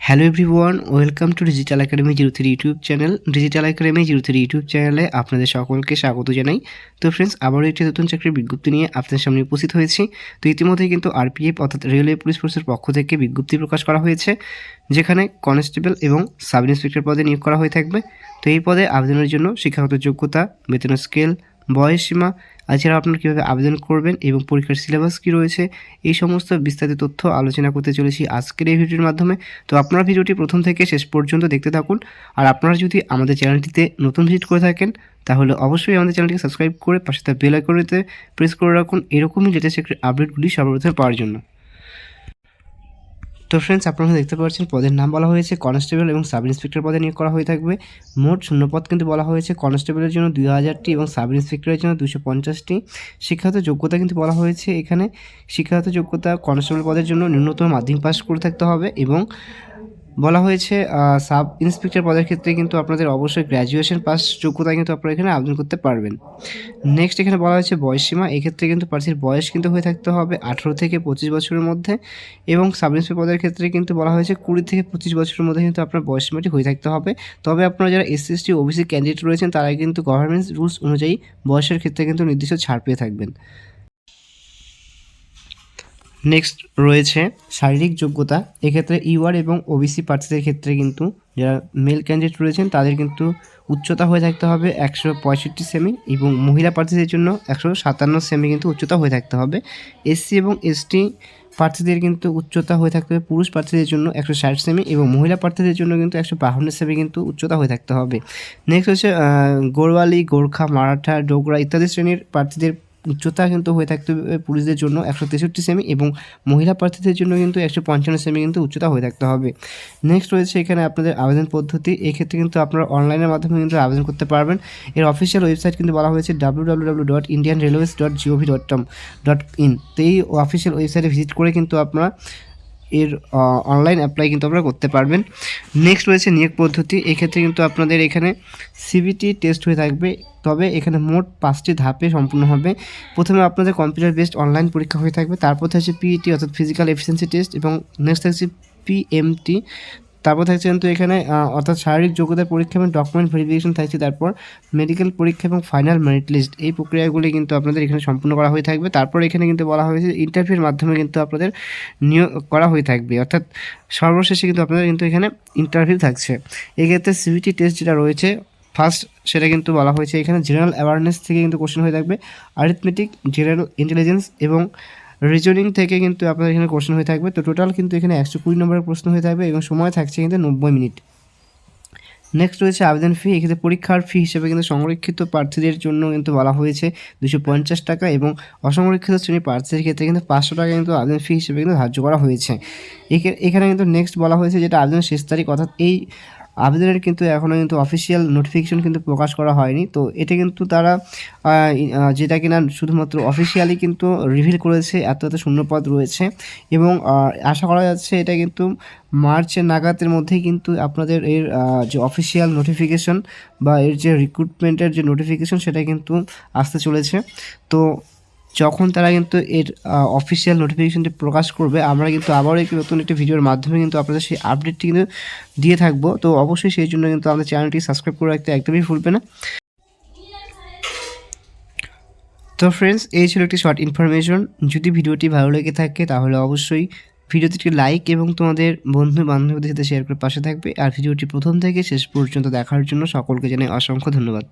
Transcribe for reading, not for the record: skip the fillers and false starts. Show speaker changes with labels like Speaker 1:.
Speaker 1: Hello everyone, welcome to digital academy 03 YouTube channel. Digital academy 03 YouTube চ্যানেলে আপনাদের সকলকে স্বাগত জানাই। তো ফ্রেন্ডস, আবারও একটি নতুন চাকরির বিজ্ঞপ্তি নিয়ে আপনাদের সামনে উপস্থিত হয়েছি। তো ইতিমধ্যেই কিন্তু আরপিএফ অর্থাৎ রেলওয়ে পুলিশ ফোর্সের পক্ষ থেকে বিজ্ঞপ্তি প্রকাশ করা হয়েছে, যেখানে কনস্টেবল এবং সাব ইন্সপেক্টর পদে নিয়োগ করা হয়ে থাকবে। তো এই পদে আবেদনের জন্য শিক্ষাগত যোগ্যতা, বেতনের স্কেল, বয়সসীমা, এছাড়াও আপনারা কীভাবে আবেদন করবেন এবং পরীক্ষার সিলেবাস কী রয়েছে, এই সমস্ত বিস্তারিত তথ্য আলোচনা করতে চলেছি আজকের এই ভিডিওর মাধ্যমে। তো আপনারা ভিডিওটি প্রথম থেকে শেষ পর্যন্ত দেখতে থাকুন। আর আপনারা যদি আমাদের চ্যানেলটিতে নতুন ভিজিট করে থাকেন, তাহলে অবশ্যই আমাদের চ্যানেলটিকে সাবস্ক্রাইব করে পাশে থাকা বেল আইকনটিতে প্রেস করে রাখুন এরকমই লেটেস্ট আপডেটগুলি সর্বপ্রথম পাওয়ার জন্য। তো ফ্রেন্ডস, আপনারা দেখতে পাচ্ছেন পদের নাম বলা হয়েছে কনস্টেবল এবং সাব ইন্সপেক্টর পদে নিয়োগ করা হয়ে থাকবে। মোট শূন্যপদ কিন্তু বলা হয়েছে কনস্টেবলের জন্য 2000টি এবং সাব ইন্সপেক্টরের জন্য 250টি। শিক্ষাগত যোগ্যতা কিন্তু বলা হয়েছে এখানে, শিক্ষাগত যোগ্যতা কনস্টেবল পদের জন্য ন্যূনতম মাধ্যমিক পাস করে থাকতে হবে এবং বলা হয়েছে সাব ইন্সপেক্টর পদের ক্ষেত্রে কিন্তু আপনাদের অবশ্যই গ্র্যাজুয়েশন পাস যোগ্যতা কিন্তু আপনারা এখানে আবেদন করতে পারবেন। নেক্সট এখানে বলা হয়েছে বয়সসীমা, এক্ষেত্রে কিন্তু প্রার্থীর বয়স কিন্তু হয়ে থাকতে হবে 18 থেকে 25 বছরের মধ্যে এবং সাব ইন্সপেক্টর পদের ক্ষেত্রে কিন্তু বলা হয়েছে 20 থেকে 25 বছরের মধ্যে কিন্তু আপনার বয়সসীমাটি হয়ে থাকতে হবে। তবে আপনারা যারা এসসি এসটি ওবিসি ক্যান্ডিডেট রয়েছেন তারা কিন্তু গভর্নমেন্ট রুলস অনুযায়ী বয়সের ক্ষেত্রে কিন্তু নির্দিষ্ট ছাড় পেয়ে থাকবেন। নেক্সট রয়েছে শারীরিক যোগ্যতা, এক্ষেত্রে ইউআর এবং ওবিসি প্রার্থীদের ক্ষেত্রে কিন্তু যারা মেল ক্যান্ডিডেট রয়েছেন তাদের কিন্তু উচ্চতা হয়ে থাকতে হবে 165 সেমি এবং মহিলা প্রার্থীদের জন্য 157 সেমি কিন্তু উচ্চতা হয়ে থাকতে হবে। এসসি এবং এসটি প্রার্থীদের কিন্তু উচ্চতা হয়ে থাকতে হবে পুরুষ প্রার্থীদের জন্য 160 সেমি এবং মহিলা প্রার্থীদের জন্য কিন্তু 152 সেমি কিন্তু উচ্চতা হয়ে থাকতে হবে। নেক্সট হচ্ছে গোরওয়ালি, গোর্খা, মারাঠা, ডোগরা ইত্যাদি শ্রেণীর প্রার্থীদের উচ্চতা কিন্তু হয়ে থাকতে হবে পুরুষদের জন্য 163 সেমি এবং মহিলা প্রার্থীদের জন্য কিন্তু 155 সেমি কিন্তু উচ্চতা হয়ে থাকতে হবে। নেক্সট রয়েছে এখানে আপনাদের আবেদন পদ্ধতি, এক্ষেত্রে কিন্তু আপনারা অনলাইনের মাধ্যমে কিন্তু আবেদন করতে পারবেন। এর অফিসিয়াল ওয়েবসাইট কিন্তু বলা হয়েছে www.indianrailways.gov.in। তো এই অফিসিয়াল ওয়েবসাইটে ভিজিট করে কিন্তু আপনারা এর অনলাইন অ্যাপ্লাই কিন্তু আপনারা করতে পারবেন। নেক্সট রয়েছে নিয়োগ পদ্ধতি, এক্ষেত্রে কিন্তু আপনাদের এখানে সিবিটি টেস্ট হয়ে থাকবে, তবে এখানে মোট 5টি ধাপে সম্পূর্ণ হবে। প্রথমে আপনাদের কম্পিউটার বেসড অনলাইন পরীক্ষা হয়ে থাকবে, তারপর থাকছে পিইটি অর্থাৎ ফিজিক্যাল এফিসিয়েন্সি টেস্ট এবং নেক্সট থাকছে পিএমটি, তারপর থাকছে কিন্তু এখানে অর্থাৎ শারীরিক যোগ্যতার পরীক্ষা এবং ডকুমেন্ট ভেরিফিকেশন থাকছে, তারপর মেডিকেল পরীক্ষা এবং ফাইনাল মেরিট লিস্ট, এই প্রক্রিয়াগুলি কিন্তু আপনাদের এখানে সম্পূর্ণ করা হয়ে থাকবে। তারপর এখানে কিন্তু বলা হয়েছে ইন্টারভিউর মাধ্যমে কিন্তু আপনাদের নিয়োগ করা হয়ে থাকবে, অর্থাৎ সর্বশেষে কিন্তু আপনাদের কিন্তু এখানে ইন্টারভিউ থাকছে। এক্ষেত্রে সিবিটি টেস্ট যেটা রয়েছে ফার্স্ট, সেটা কিন্তু বলা হয়েছে এখানে জেনারেল অ্যাওয়ারনেস থেকে কিন্তু কোশ্চেন হয়ে থাকবে, অ্যারিথমেটিক, জেনারেল ইন্টেলিজেন্স এবং রিজনিং থেকে কিন্তু আপনাদের এখানে কোশ্চেন হয়ে থাকবে। তো টোটাল কিন্তু এখানে 120 নম্বরের প্রশ্ন হয়ে থাকবে এবং সময় থাকছে কিন্তু 90 মিনিট। নেক্সট রয়েছে আবেদন ফি, এক্ষেত্রে পরীক্ষার ফি হিসেবে কিন্তু সংরক্ষিত প্রার্থীদের জন্য কিন্তু বলা হয়েছে 250 টাকা এবং অসংরক্ষিত শ্রেণীর প্রার্থীদের ক্ষেত্রে কিন্তু 500 টাকা কিন্তু আবেদন ফি হিসেবে কিন্তু ধার্য করা হয়েছে। এখানে কিন্তু নেক্সট বলা হয়েছে যেটা আবেদনের শেষ তারিখ, অর্থাৎ এই আবেদনের কিন্তু এখনও কিন্তু অফিসিয়াল নোটিফিকেশন কিন্তু প্রকাশ করা হয়নি। তো এটা কিন্তু তারা যেটা কিনা শুধুমাত্র অফিসিয়ালি কিন্তু রিভিল করেছে এত শূন্যপদ রয়েছে এবং আশা করা যাচ্ছে এটা কিন্তু মার্চের নাগাদের মধ্যেই কিন্তু আপনাদের এর যে অফিসিয়াল নোটিফিকেশন বা এর যে রিক্রুটমেন্টের যে নোটিফিকেশন সেটা কিন্তু আসতে চলেছে। তো যখন তারা কিন্তু এর অফিসিয়াল নোটিফিকেশনটি প্রকাশ করবে, আমরা কিন্তু আবারও একটি নতুন একটি ভিডিওর মাধ্যমে কিন্তু আপনাদের সেই আপডেটটি কিন্তু দিয়ে থাকবো। তো অবশ্যই সেই জন্য কিন্তু আমাদের চ্যানেলটি সাবস্ক্রাইব করে রাখতে একদমই ভুলবে না। তো ফ্রেন্ডস, এই ছিল একটি শর্ট ইনফরমেশন। যদি ভিডিওটি ভালো লেগে থাকে তাহলে অবশ্যই ভিডিওটি লাইক এবং তোমাদের বন্ধু বান্ধবদের সাথে শেয়ার করে পাশে থাকবে। আর ভিডিওটি প্রথম থেকে শেষ পর্যন্ত দেখার জন্য সকলকে জানাই অসংখ্য ধন্যবাদ।